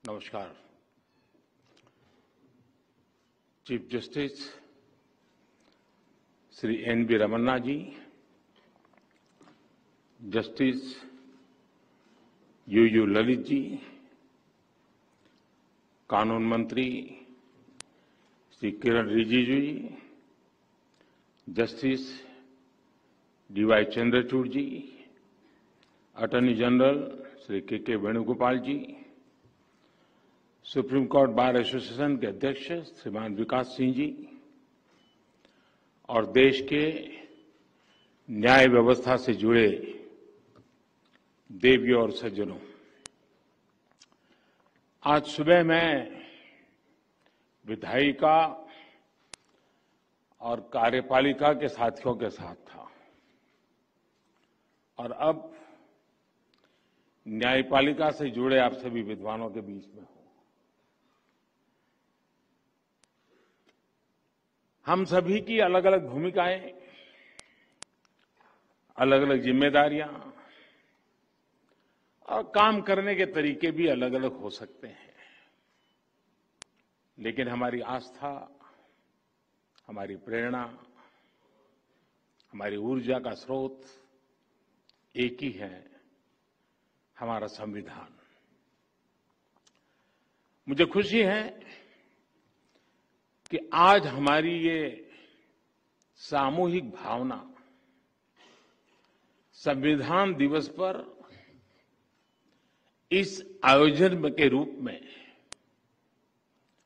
नमस्कार। Chief justice Shri N V. Ramana ji, justice U Lalit ji, कानून मंत्री Shri Kiran Rijiju ji, justice D Y. Chandrachud ji, attorney general Shri K Venugopal ji, supreme court bar association के अध्यक्ष श्रीमान विकास सिंह जी और देश के न्याय व्यवस्था से जुड़े देवियों और सज्जनों, आज सुबह मैं विधायिका और कार्यपालिका के साथियों के साथ था और अब न्यायपालिका से जुड़े आप सभी विद्वानों के बीच में हूं। हम सभी की अलग अलग भूमिकाएं, अलग अलग जिम्मेदारियां और काम करने के तरीके भी अलग अलग हो सकते हैं, लेकिन हमारी आस्था, हमारी प्रेरणा, हमारी ऊर्जा का स्रोत एक ही है, हमारा संविधान। मुझे खुशी है कि आज हमारी ये सामूहिक भावना संविधान दिवस पर इस आयोजन के रूप में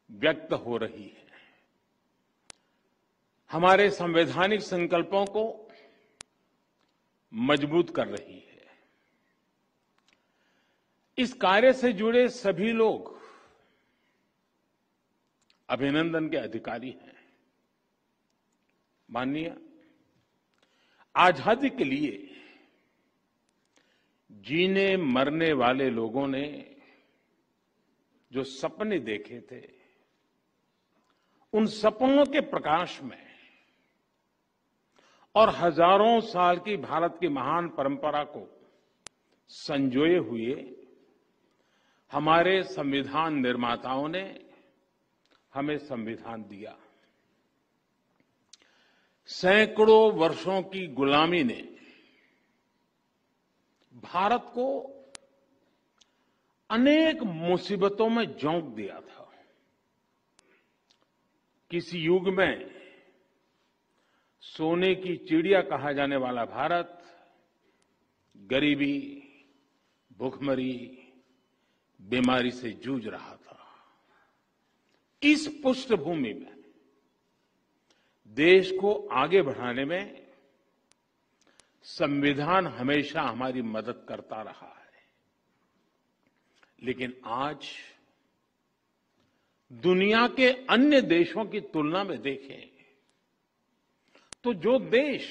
व्यक्त हो रही है। हमारे संवैधानिक संकल्पों को मजबूत कर रही है। इस कार्य से जुड़े सभी लोग अभिनंदन के अधिकारी हैं। माननीय, आजादी के लिए जीने मरने वाले लोगों ने जो सपने देखे थे, उन सपनों के प्रकाश में और हजारों साल की भारत की महान परंपरा को संजोए हुए हमारे संविधान निर्माताओं ने हमें संविधान दिया। सैकड़ों वर्षों की गुलामी ने भारत को अनेक मुसीबतों में झोंक दिया था। किसी युग में सोने की चिड़िया कहा जाने वाला भारत गरीबी, भूखमरी, बीमारी से जूझ रहा था। इस पृष्ठभूमि में देश को आगे बढ़ाने में संविधान हमेशा हमारी मदद करता रहा है, लेकिन आज दुनिया के अन्य देशों की तुलना में देखें तो जो देश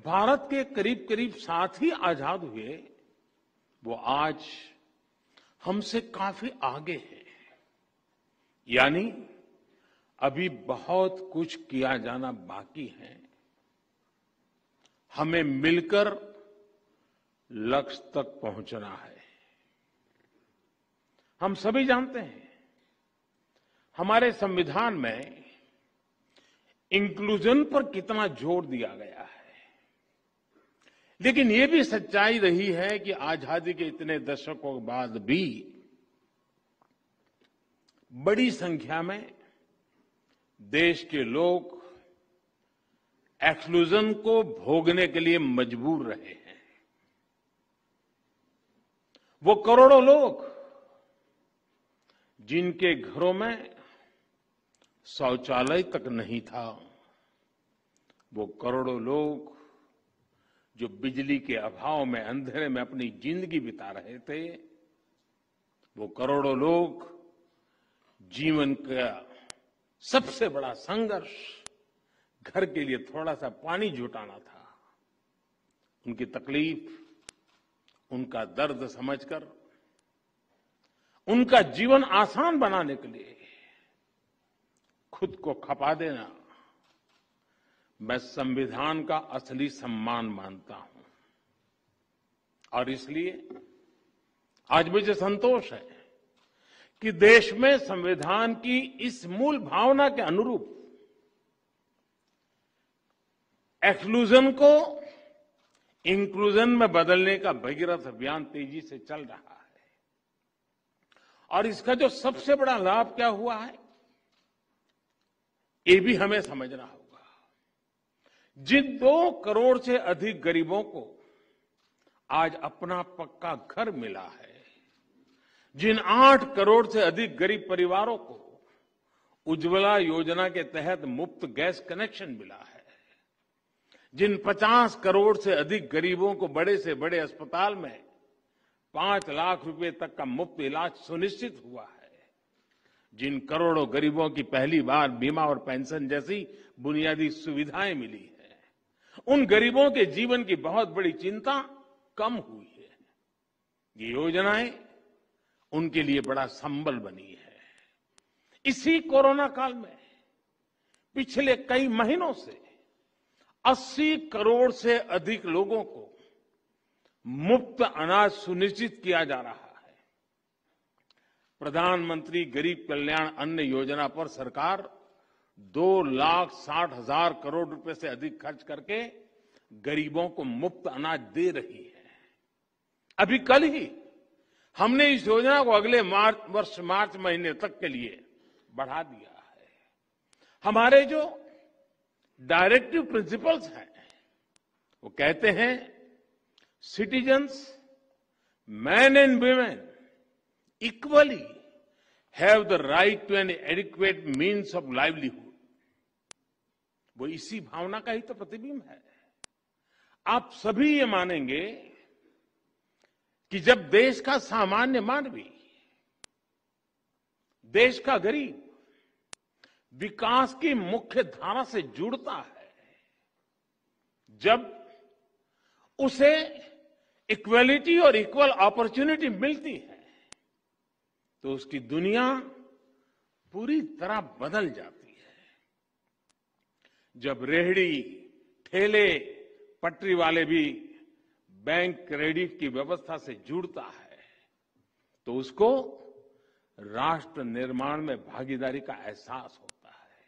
भारत के करीब करीब साथ ही आजाद हुए, वो आज हमसे काफी आगे है। यानी अभी बहुत कुछ किया जाना बाकी है। हमें मिलकर लक्ष्य तक पहुंचना है। हम सभी जानते हैं, हमारे संविधान में इंक्लूजन पर कितना जोर दिया गया है, लेकिन ये भी सच्चाई रही है कि आजादी के इतने दशकों बाद भी बड़ी संख्या में देश के लोग एक्सक्लूजन को भोगने के लिए मजबूर रहे हैं। वो करोड़ों लोग जिनके घरों में शौचालय तक नहीं था, वो करोड़ों लोग जो बिजली के अभाव में अंधेरे में अपनी जिंदगी बिता रहे थे, वो करोड़ों लोग जीवन का सबसे बड़ा संघर्ष घर के लिए थोड़ा सा पानी जुटाना था। उनकी तकलीफ, उनका दर्द समझकर उनका जीवन आसान बनाने के लिए खुद को खपा देना मैं संविधान का असली सम्मान मानता हूं। और इसलिए आज मुझे संतोष है कि देश में संविधान की इस मूल भावना के अनुरूप एक्सक्लूजन को इंक्लूजन में बदलने का भगीरथ अभियान तेजी से चल रहा है। और इसका जो सबसे बड़ा लाभ क्या हुआ है, ये भी हमें समझना होगा। जिन 2 करोड़ से अधिक गरीबों को आज अपना पक्का घर मिला है, जिन 8 करोड़ से अधिक गरीब परिवारों को उज्ज्वला योजना के तहत मुफ्त गैस कनेक्शन मिला है, जिन 50 करोड़ से अधिक गरीबों को बड़े से बड़े अस्पताल में 5 लाख रुपए तक का मुफ्त इलाज सुनिश्चित हुआ है, जिन करोड़ों गरीबों की पहली बार बीमा और पेंशन जैसी बुनियादी सुविधाएं मिली है, उन गरीबों के जीवन की बहुत बड़ी चिंता कम हुई है। ये योजनाएं उनके लिए बड़ा संबल बनी है। इसी कोरोना काल में पिछले कई महीनों से 80 करोड़ से अधिक लोगों को मुफ्त अनाज सुनिश्चित किया जा रहा है। प्रधानमंत्री गरीब कल्याण अन्न योजना पर सरकार 2,60,000 करोड़ रुपए से अधिक खर्च करके गरीबों को मुफ्त अनाज दे रही है। अभी कल ही हमने इस योजना को अगले वर्ष मार्च महीने तक के लिए बढ़ा दिया है। हमारे जो डायरेक्टिव प्रिंसिपल्स हैं वो कहते हैं citizens, man and women equally have the right to an adequate means of livelihood. वो इसी भावना का ही तो प्रतिबिंब है। आप सभी ये मानेंगे कि जब देश का सामान्य मानवी, देश का गरीब विकास की मुख्य धारा से जुड़ता है, जब उसे इक्वलिटी और इक्वल अपॉर्चुनिटी मिलती है, तो उसकी दुनिया पूरी तरह बदल जाती है। जब रेहड़ी, ठेले, पटरी वाले भी बैंक क्रेडिट की व्यवस्था से जुड़ता है, तो उसको राष्ट्र निर्माण में भागीदारी का एहसास होता है।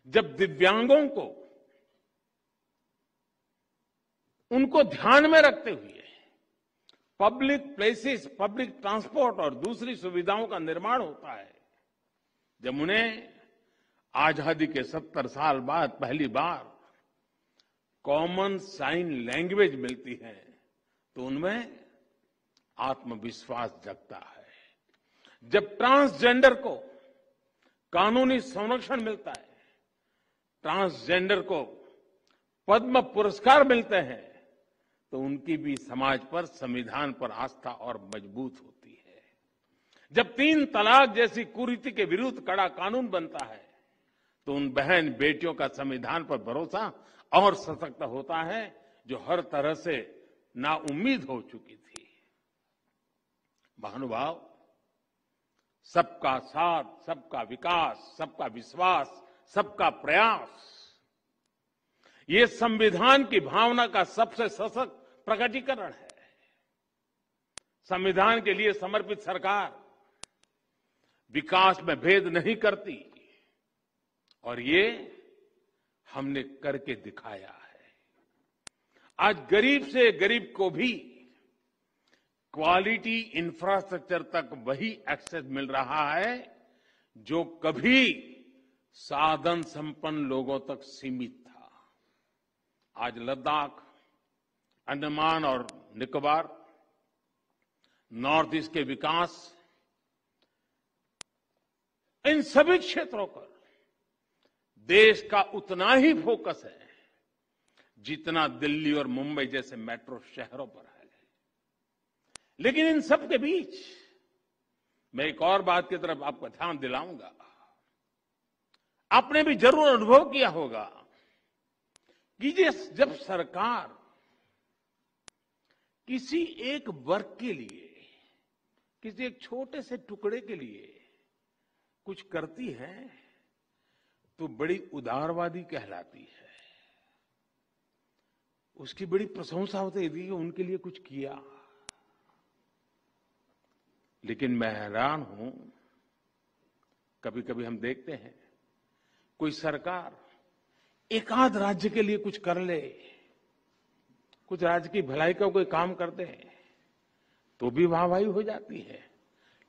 जब दिव्यांगों को उनको ध्यान में रखते हुए पब्लिक प्लेसेस, पब्लिक ट्रांसपोर्ट और दूसरी सुविधाओं का निर्माण होता है, जब उन्हें आजादी के 70 साल बाद पहली बार कॉमन साइन लैंग्वेज मिलती है, तो उनमें आत्मविश्वास जगता है। जब ट्रांसजेंडर को कानूनी संरक्षण मिलता है, ट्रांसजेंडर को पद्म पुरस्कार मिलते हैं, तो उनकी भी समाज पर, संविधान पर आस्था और मजबूत होती है। जब 3 तलाक जैसी कुरीति के विरुद्ध कड़ा कानून बनता है, तो उन बहन बेटियों का संविधान पर भरोसा और सशक्त होता है, जो हर तरह से नाउम्मीद हो चुकी थी। महानुभाव, सबका साथ, सबका विकास, सबका विश्वास, सबका प्रयास, ये संविधान की भावना का सबसे सशक्त प्रकटीकरण है। संविधान के लिए समर्पित सरकार विकास में भेद नहीं करती, और ये हमने करके दिखाया है। आज गरीब से गरीब को भी क्वालिटी इंफ्रास्ट्रक्चर तक वही एक्सेस मिल रहा है जो कभी साधन संपन्न लोगों तक सीमित था। आज लद्दाख, अंडमान और निकोबार, नॉर्थ ईस्ट के विकास, इन सभी क्षेत्रों पर देश का उतना ही फोकस है जितना दिल्ली और मुंबई जैसे मेट्रो शहरों पर है। लेकिन इन सब के बीच मैं एक और बात की तरफ आपका ध्यान दिलाऊंगा। आपने भी जरूर अनुभव किया होगा कि जब सरकार किसी एक वर्ग के लिए, किसी एक छोटे से टुकड़े के लिए कुछ करती है, तो बड़ी उदारवादी कहलाती है। उसकी बड़ी प्रशंसा होती है कि उनके लिए कुछ किया। लेकिन मैं हैरान हूं, कभी कभी हम देखते हैं कोई सरकार एक आध राज्य के लिए कुछ कर ले, कुछ राज्य की भलाई का कोई काम कर दे तो भी वाहवाही हो जाती है।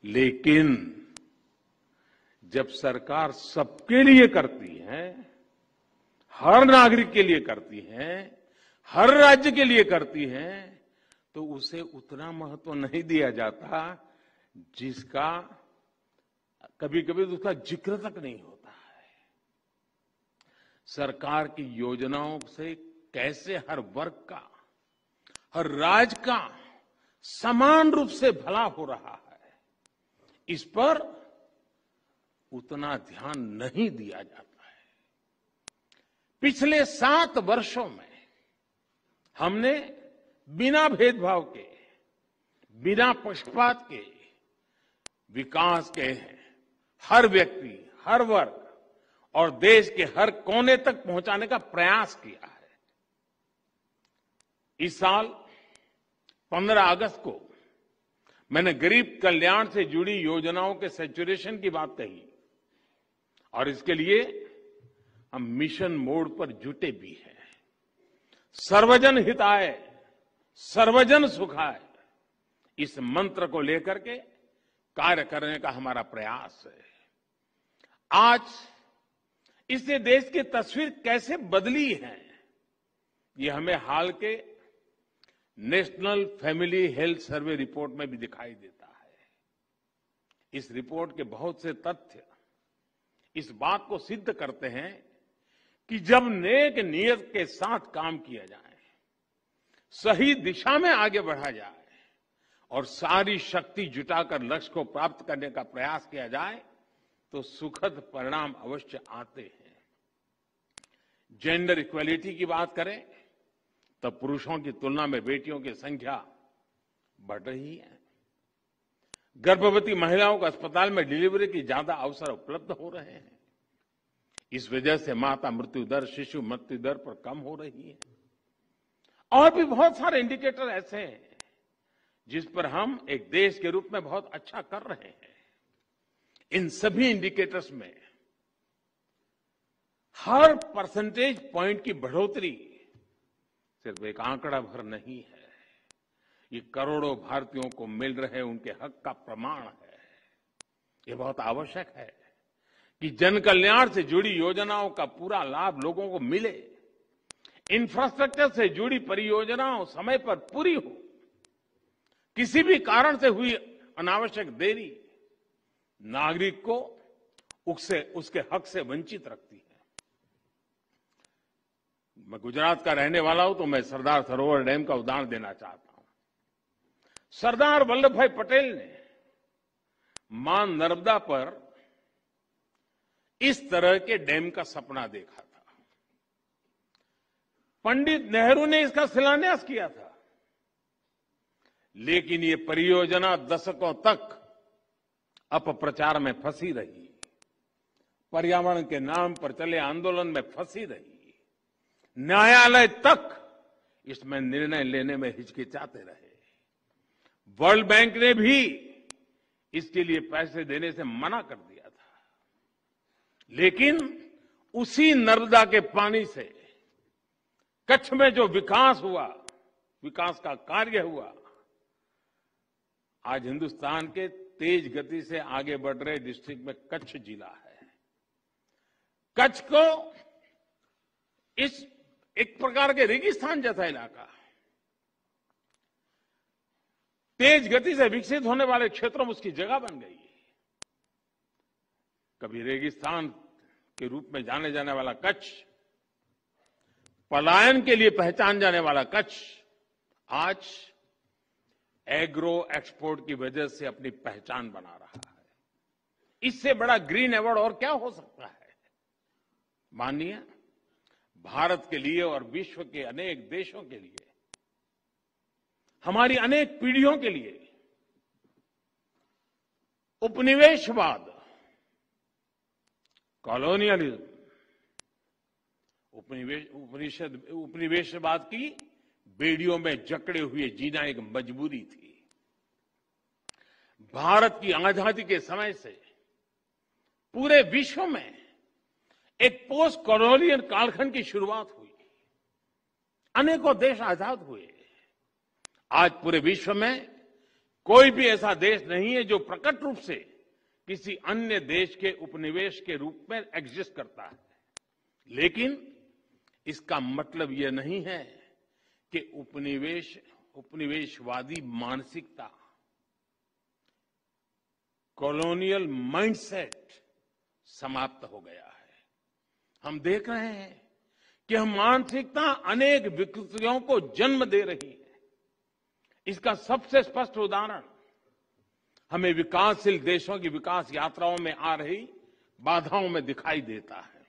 लेकिन जब सरकार सबके लिए करती है, हर नागरिक के लिए करती है, हर राज्य के लिए करती है, तो उसे उतना महत्व नहीं दिया जाता जिसका कभी कभी उसका जिक्र तक नहीं होता है। सरकार की योजनाओं से कैसे हर वर्ग का, हर राज्य का समान रूप से भला हो रहा है, इस पर उतना ध्यान नहीं दिया जाता है। पिछले 7 वर्षों में हमने बिना भेदभाव के, बिना पक्षपात के विकास के हर व्यक्ति, हर वर्ग और देश के हर कोने तक पहुंचाने का प्रयास किया है। इस साल 15 अगस्त को मैंने गरीब कल्याण से जुड़ी योजनाओं के सैचुरेशन की बात कही और इसके लिए हम मिशन मोड पर जुटे भी हैं। सर्वजन हिताय, सर्वजन सुखाय, इस मंत्र को लेकर के कार्य करने का हमारा प्रयास है। आज इससे देश की तस्वीर कैसे बदली है, ये हमें हाल के national family health survey report में भी दिखाई देता है। इस रिपोर्ट के बहुत से तथ्य इस बात को सिद्ध करते हैं कि जब नेक नियत के साथ काम किया जाए, सही दिशा में आगे बढ़ा जाए और सारी शक्ति जुटाकर लक्ष्य को प्राप्त करने का प्रयास किया जाए तो सुखद परिणाम अवश्य आते हैं। जेंडर इक्वलिटी की बात करें तब पुरुषों की तुलना में बेटियों की संख्या बढ़ रही है। गर्भवती महिलाओं को अस्पताल में डिलीवरी की ज्यादा अवसर उपलब्ध हो रहे हैं। इस वजह से माता मृत्यु दर, शिशु मृत्यु दर पर कम हो रही है। और भी बहुत सारे इंडिकेटर ऐसे हैं जिस पर हम एक देश के रूप में बहुत अच्छा कर रहे हैं। इन सभी इंडिकेटर्स में हर परसेंटेज पॉइंट की बढ़ोतरी सिर्फ एक आंकड़ा भर नहीं है, ये करोड़ों भारतीयों को मिल रहे उनके हक का प्रमाण है। ये बहुत आवश्यक है कि जन कल्याण से जुड़ी योजनाओं का पूरा लाभ लोगों को मिले, इंफ्रास्ट्रक्चर से जुड़ी परियोजनाओं समय पर पूरी हो। किसी भी कारण से हुई अनावश्यक देरी नागरिक को उसके हक से वंचित रखती है। मैं गुजरात का रहने वाला हूं तो मैं सरदार सरोवर डैम का उदाहरण देना चाहता हूं। सरदार वल्लभ भाई पटेल ने मां नर्मदा पर इस तरह के डैम का सपना देखा था। पंडित नेहरू ने इसका शिलान्यास किया था, लेकिन ये परियोजना दशकों तक अपप्रचार में फंसी रही, पर्यावरण के नाम पर चले आंदोलन में फंसी रही, न्यायालय तक इसमें निर्णय लेने में हिचकिचाते रहे। वर्ल्ड बैंक ने भी इसके लिए पैसे देने से मना कर दिया था। लेकिन उसी नर्मदा के पानी से कच्छ में जो विकास हुआ, विकास का कार्य हुआ, आज हिंदुस्तान के तेज गति से आगे बढ़ रहे डिस्ट्रिक्ट में कच्छ जिला है। कच्छ को इस एक प्रकार के रेगिस्तान जैसा इलाका, तेज गति से विकसित होने वाले क्षेत्रों में उसकी जगह बन गई। कभी रेगिस्तान के रूप में जाने जाने वाला कच्छ, पलायन के लिए पहचान जाने वाला कच्छ, आज एग्रो एक्सपोर्ट की वजह से अपनी पहचान बना रहा है। इससे बड़ा ग्रीन अवार्ड और क्या हो सकता है? माननीय भारत के लिए और विश्व के अनेक देशों के लिए, हमारी अनेक पीढ़ियों के लिए उपनिवेशवाद, कॉलोनियलिज्म, उपनिवेशवाद की बेड़ियों में जकड़े हुए जीना एक मजबूरी थी। भारत की आजादी के समय से पूरे विश्व में एक पोस्ट कॉलोनियल कालखंड की शुरुआत हुई। अनेकों देश आजाद हुए। आज पूरे विश्व में कोई भी ऐसा देश नहीं है जो प्रकट रूप से किसी अन्य देश के उपनिवेश के रूप में एग्जिस्ट करता है। लेकिन इसका मतलब यह नहीं है कि उपनिवेशवादी मानसिकता, कॉलोनियल माइंडसेट समाप्त हो गया है। हम देख रहे हैं कि हम मानसिकता अनेक विकृतियों को जन्म दे रही है। इसका सबसे स्पष्ट उदाहरण हमें विकासशील देशों की विकास यात्राओं में आ रही बाधाओं में दिखाई देता है।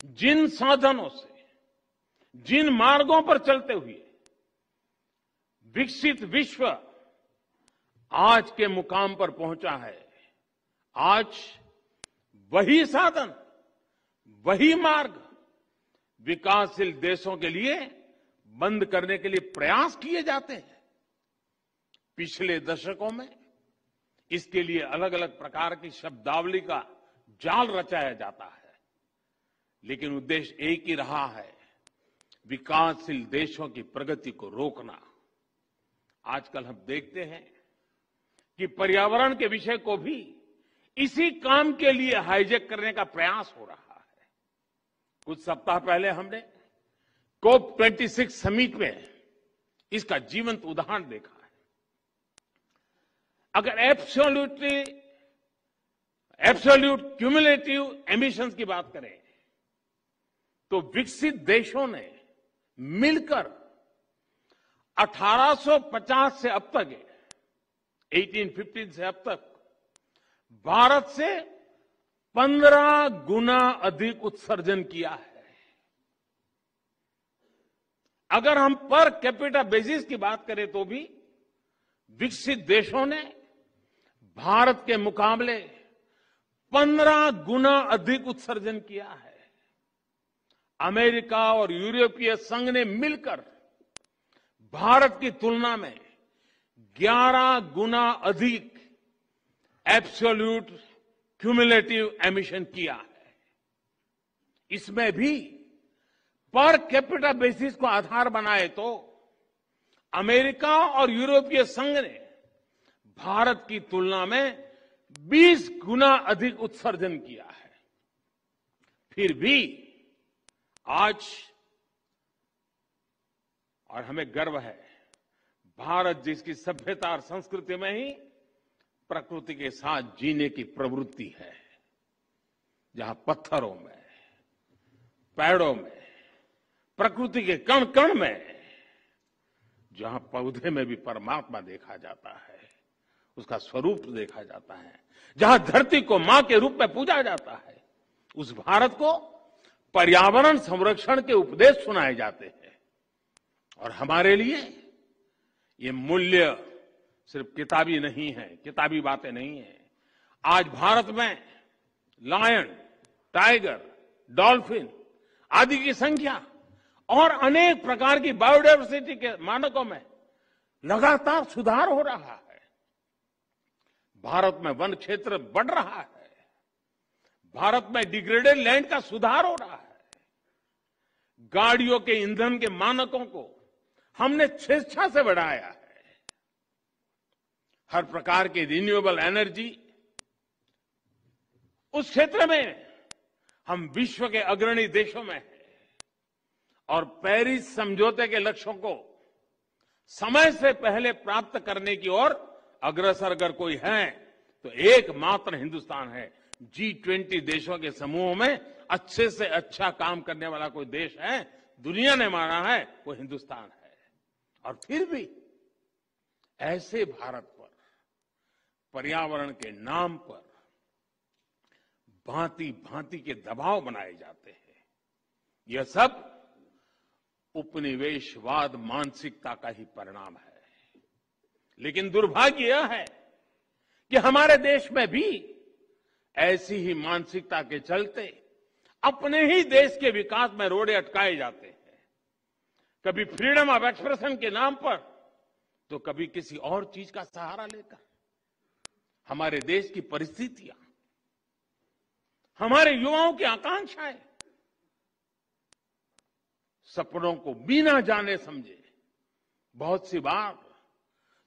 जिन साधनों से, जिन मार्गों पर चलते हुए विकसित विश्व आज के मुकाम पर पहुंचा है, आज वही साधन, वही मार्ग विकासशील देशों के लिए बंद करने के लिए प्रयास किए जाते हैं। पिछले दशकों में इसके लिए अलग अलग प्रकार की शब्दावली का जाल रचाया जाता है, लेकिन उद्देश्य एक ही रहा है, विकासशील देशों की प्रगति को रोकना। आजकल हम देखते हैं कि पर्यावरण के विषय को भी इसी काम के लिए हाईजैक करने का प्रयास हो रहा है। कुछ सप्ताह पहले हमने COP26 समिट में इसका जीवंत उदाहरण देखा है। अगर एब्सोल्यूट क्यूमुलेटिव एमिशंस की बात करें तो विकसित देशों ने मिलकर 1850 से अब तक, 1815 से अब तक भारत से 15 गुना अधिक उत्सर्जन किया है। अगर हम पर कैपिटा बेसिस की बात करें तो भी विकसित देशों ने भारत के मुकाबले 15 गुना अधिक उत्सर्जन किया है। अमेरिका और यूरोपीय संघ ने मिलकर भारत की तुलना में 11 गुना अधिक एब्सोल्यूट क्यूमुलेटिव एमिशन किया है। इसमें भी पर कैपिटा बेसिस को आधार बनाए तो अमेरिका और यूरोपीय संघ ने भारत की तुलना में 20 गुना अधिक उत्सर्जन किया है। फिर भी आज, और हमें गर्व है, भारत जिसकी सभ्यता और संस्कृति में ही प्रकृति के साथ जीने की प्रवृत्ति है, जहां पत्थरों में, पेड़ों में, प्रकृति के कण कण में, जहां पौधे में भी परमात्मा देखा जाता है, उसका स्वरूप देखा जाता है, जहां धरती को मां के रूप में पूजा जाता है, उस भारत को पर्यावरण संरक्षण के उपदेश सुनाए जाते हैं। और हमारे लिए ये मूल्य सिर्फ किताबी नहीं है, किताबी बातें नहीं है। आज भारत में लायन, टाइगर, डॉल्फिन आदि की संख्या और अनेक प्रकार की बायोडायवर्सिटी के मानकों में लगातार सुधार हो रहा है। भारत में वन क्षेत्र बढ़ रहा है। भारत में डिग्रेडेड लैंड का सुधार हो रहा है। गाड़ियों के ईंधन के मानकों को हमने स्वेच्छा से बढ़ाया है। हर प्रकार की रिन्यूएबल एनर्जी, उस क्षेत्र में हम विश्व के अग्रणी देशों में हैं। और पेरिस समझौते के लक्ष्यों को समय से पहले प्राप्त करने की ओर अग्रसर अगर कोई है तो एकमात्र हिंदुस्तान है। G20 देशों के समूह में अच्छे से अच्छा काम करने वाला कोई देश है, दुनिया ने माना है, वो हिंदुस्तान है। और फिर भी ऐसे भारत पर पर्यावरण के नाम पर भांति भांति के दबाव बनाए जाते हैं। यह सब उपनिवेशवाद मानसिकता का ही परिणाम है। लेकिन दुर्भाग्य यह है कि हमारे देश में भी ऐसी ही मानसिकता के चलते अपने ही देश के विकास में रोड़े अटकाए जाते हैं। कभी फ्रीडम ऑफ एक्सप्रेशन के नाम पर, तो कभी किसी और चीज का सहारा लेकर। हमारे देश की परिस्थितियां, हमारे युवाओं की आकांक्षाएं, सपनों को बिना जाने समझे बहुत सी बार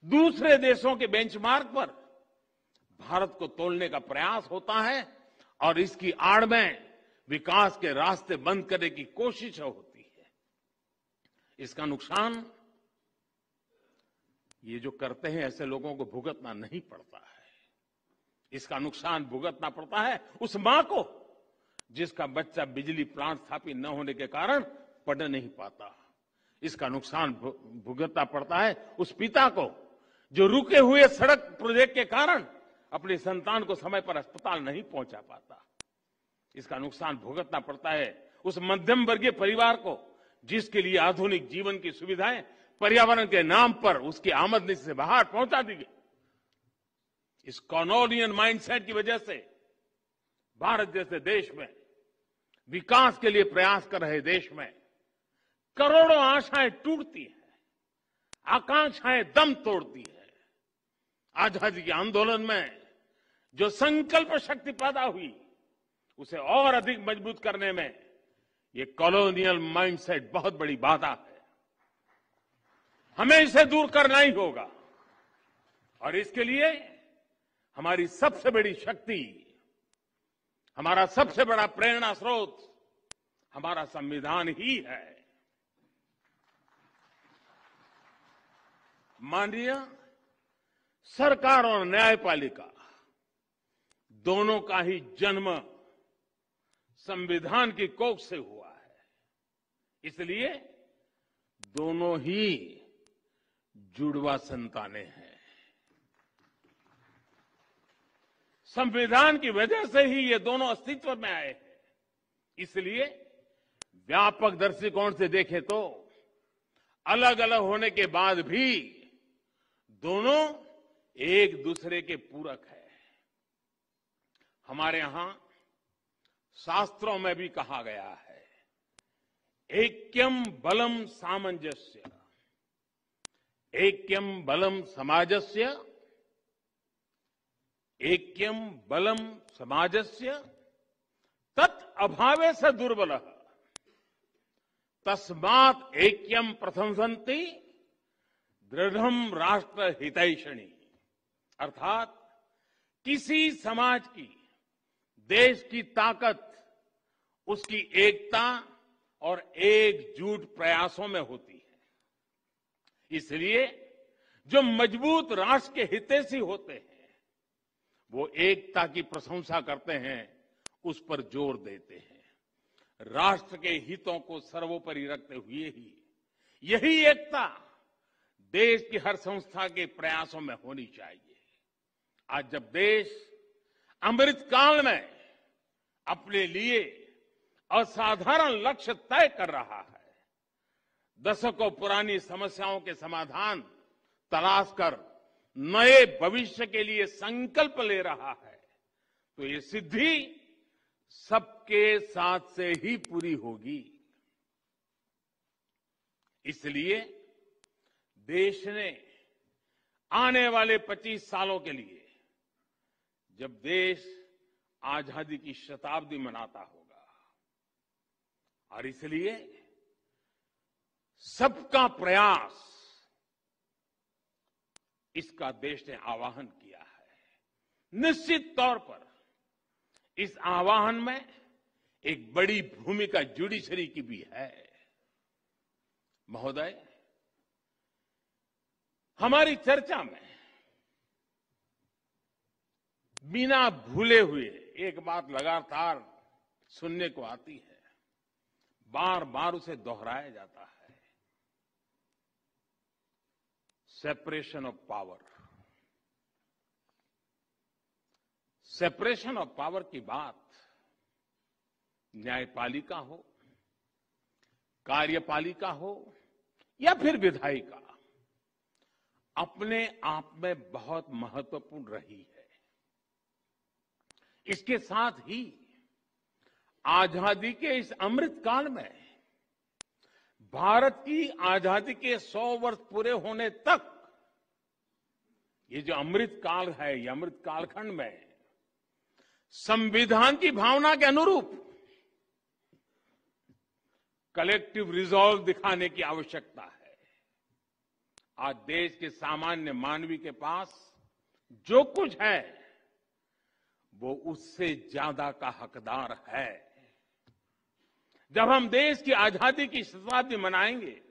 दूसरे देशों के बेंचमार्क पर भारत को तोलने का प्रयास होता है और इसकी आड़ में विकास के रास्ते बंद करने की कोशिश होती है। इसका नुकसान ये जो करते हैं ऐसे लोगों को भुगतना नहीं पड़ता है। इसका नुकसान भुगतना पड़ता है उस मां को जिसका बच्चा बिजली प्लांट स्थापित न होने के कारण पढ़ नहीं पाता। इसका नुकसान भुगतना पड़ता है उस पिता को जो रुके हुए सड़क प्रोजेक्ट के कारण अपनी संतान को समय पर अस्पताल नहीं पहुंचा पाता। इसका नुकसान भुगतना पड़ता है उस मध्यम वर्गीय परिवार को जिसके लिए आधुनिक जीवन की सुविधाएं पर्यावरण के नाम पर उसकी आमदनी से बाहर पहुंचा दी गई। इस कॉलोनियल माइंडसेट की वजह से भारत जैसे देश में, विकास के लिए प्रयास कर रहे देश में करोड़ों आशाएं टूटती हैं, आकांक्षाएं दम तोड़ती है। आजादी के आंदोलन में जो संकल्प शक्ति पैदा हुई उसे और अधिक मजबूत करने में ये कॉलोनियल माइंडसेट बहुत बड़ी बाधा है। हमें इसे दूर करना ही होगा और इसके लिए हमारी सबसे बड़ी शक्ति, हमारा सबसे बड़ा प्रेरणा स्रोत हमारा संविधान ही है। माननीय सरकार और न्यायपालिका दोनों का ही जन्म संविधान की कोख से हुआ है, इसलिए दोनों ही जुड़वा संतानें हैं। संविधान की वजह से ही ये दोनों अस्तित्व में आए हैं। इसलिए व्यापक दृष्टिकोण से देखें तो अलग अलग होने के बाद भी दोनों एक दूसरे के पूरक है। हमारे यहां शास्त्रों में भी कहा गया है, ऐक्यम बलम सामंजस्य, ऐक्यम बलम समाजस्य, ऐक्यम बलम समाजस्य तत् अभावे से दुर्बल तस्मात् ऐक्यम प्रशंसन्ति दृढ़म राष्ट्र हितैषणी। अर्थात किसी समाज की, देश की ताकत उसकी एकता और एकजुट प्रयासों में होती है। इसलिए जो मजबूत राष्ट्र के हितैषी होते हैं वो एकता की प्रशंसा करते हैं, उस पर जोर देते हैं। राष्ट्र के हितों को सर्वोपरि रखते हुए ही यही एकता देश की हर संस्था के प्रयासों में होनी चाहिए। आज जब देश अमृत काल में अपने लिए असाधारण लक्ष्य तय कर रहा है, दशकों पुरानी समस्याओं के समाधान तलाश कर नए भविष्य के लिए संकल्प ले रहा है, तो ये सिद्धि सबके साथ से ही पूरी होगी। इसलिए देश ने आने वाले 25 सालों के लिए, जब देश आजादी की शताब्दी मनाता होगा, और इसलिए सबका प्रयास, इसका देश ने आह्वान किया है। निश्चित तौर पर इस आह्वान में एक बड़ी भूमिका जुडिशरी की भी है। महोदय, हमारी चर्चा में बिना भूले हुए एक बात लगातार सुनने को आती है, बार बार उसे दोहराया जाता है, separation of power. Separation of power की बात न्यायपालिका हो, कार्यपालिका हो या फिर विधायिका, अपने आप में बहुत महत्वपूर्ण रही है। इसके साथ ही आजादी के इस अमृत काल में भारत की आजादी के 100 वर्ष पूरे होने तक ये जो अमृत काल है, ये अमृत कालखंड में संविधान की भावना के अनुरूप कलेक्टिव रिजॉल्व दिखाने की आवश्यकता है। आज देश के सामान्य मानवी के पास जो कुछ है वो उससे ज्यादा का हकदार है। जब हम देश की आजादी की शताब्दी मनाएंगे,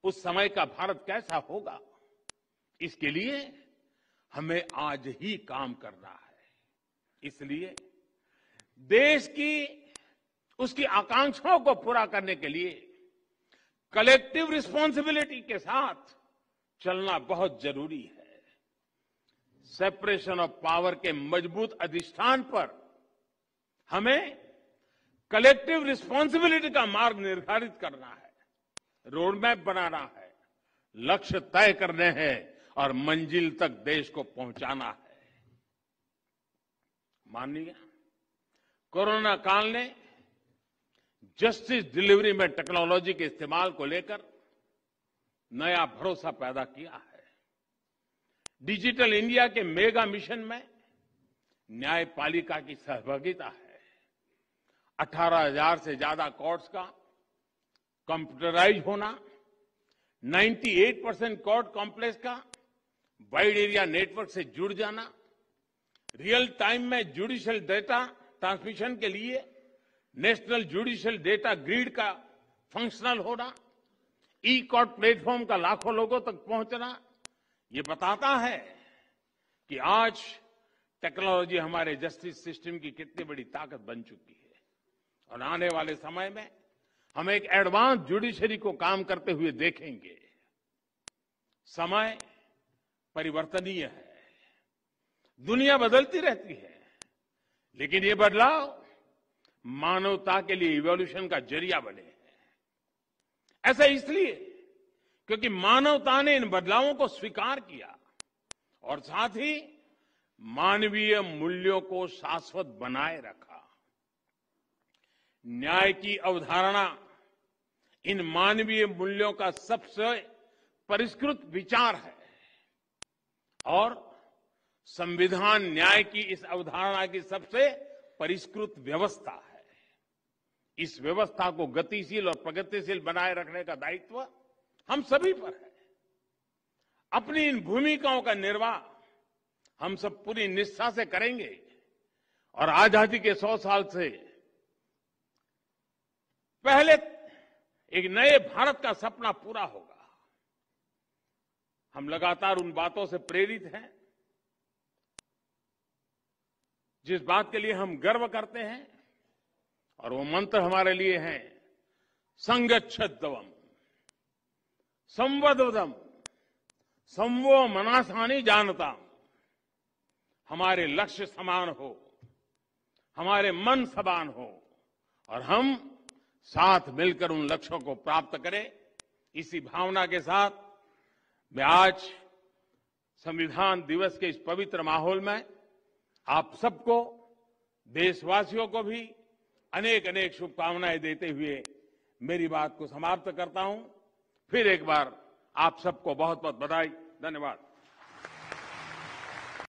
उस समय का भारत कैसा होगा, इसके लिए हमें आज ही काम करना है। इसलिए देश की उसकी आकांक्षाओं को पूरा करने के लिए कलेक्टिव रिस्पांसिबिलिटी के साथ चलना बहुत जरूरी है। सेपरेशन ऑफ पावर के मजबूत अधिष्ठान पर हमें कलेक्टिव रिस्पांसिबिलिटी का मार्ग निर्धारित करना है, रोड मैप बनाना है, लक्ष्य तय करने हैं और मंजिल तक देश को पहुंचाना है। माननीय, कोरोना काल ने जस्टिस डिलीवरी में टेक्नोलॉजी के इस्तेमाल को लेकर नया भरोसा पैदा किया है। डिजिटल इंडिया के मेगा मिशन में न्यायपालिका की सहभागिता है। 18,000 से ज्यादा कोर्ट्स का कंप्यूटराइज होना, 98% कोर्ट कॉम्प्लेक्स का वाइड एरिया नेटवर्क से जुड़ जाना, रियल टाइम में जुडिशियल डेटा ट्रांसमिशन के लिए नेशनल जुडिशियल डेटा ग्रिड का फंक्शनल होना, ई कोर्ट प्लेटफॉर्म का लाखों लोगों तक पहुंचना, ये बताता है कि आज टेक्नोलॉजी हमारे जस्टिस सिस्टम की कितनी बड़ी ताकत बन चुकी है। और आने वाले समय में हम एक एडवांस जुडिशरी को काम करते हुए देखेंगे। समय परिवर्तनीय है, दुनिया बदलती रहती है, लेकिन ये बदलाव मानवता के लिए इवोल्यूशन का जरिया बने हैं। ऐसा इसलिए क्योंकि मानवता ने इन बदलावों को स्वीकार किया और साथ ही मानवीय मूल्यों को शाश्वत बनाए रखा। न्याय की अवधारणा इन मानवीय मूल्यों का सबसे परिष्कृत विचार है और संविधान न्याय की इस अवधारणा की सबसे परिष्कृत व्यवस्था है। इस व्यवस्था को गतिशील और प्रगतिशील बनाए रखने का दायित्व हम सभी पर है। अपनी इन भूमिकाओं का निर्वाह हम सब पूरी निष्ठा से करेंगे और आजादी के 100 साल से पहले एक नए भारत का सपना पूरा होगा। हम लगातार उन बातों से प्रेरित हैं जिस बात के लिए हम गर्व करते हैं, और वो मंत्र हमारे लिए हैं संगच्छध्वम संवदवदम संवो मनासानि जानता। हमारे लक्ष्य समान हो, हमारे मन समान हो और हम साथ मिलकर उन लक्ष्यों को प्राप्त करें। इसी भावना के साथ मैं आज संविधान दिवस के इस पवित्र माहौल में आप सबको, देशवासियों को भी अनेक अनेक शुभकामनाएं देते हुए मेरी बात को समाप्त करता हूं। फिर एक बार आप सबको बहुत बहुत बधाई। धन्यवाद।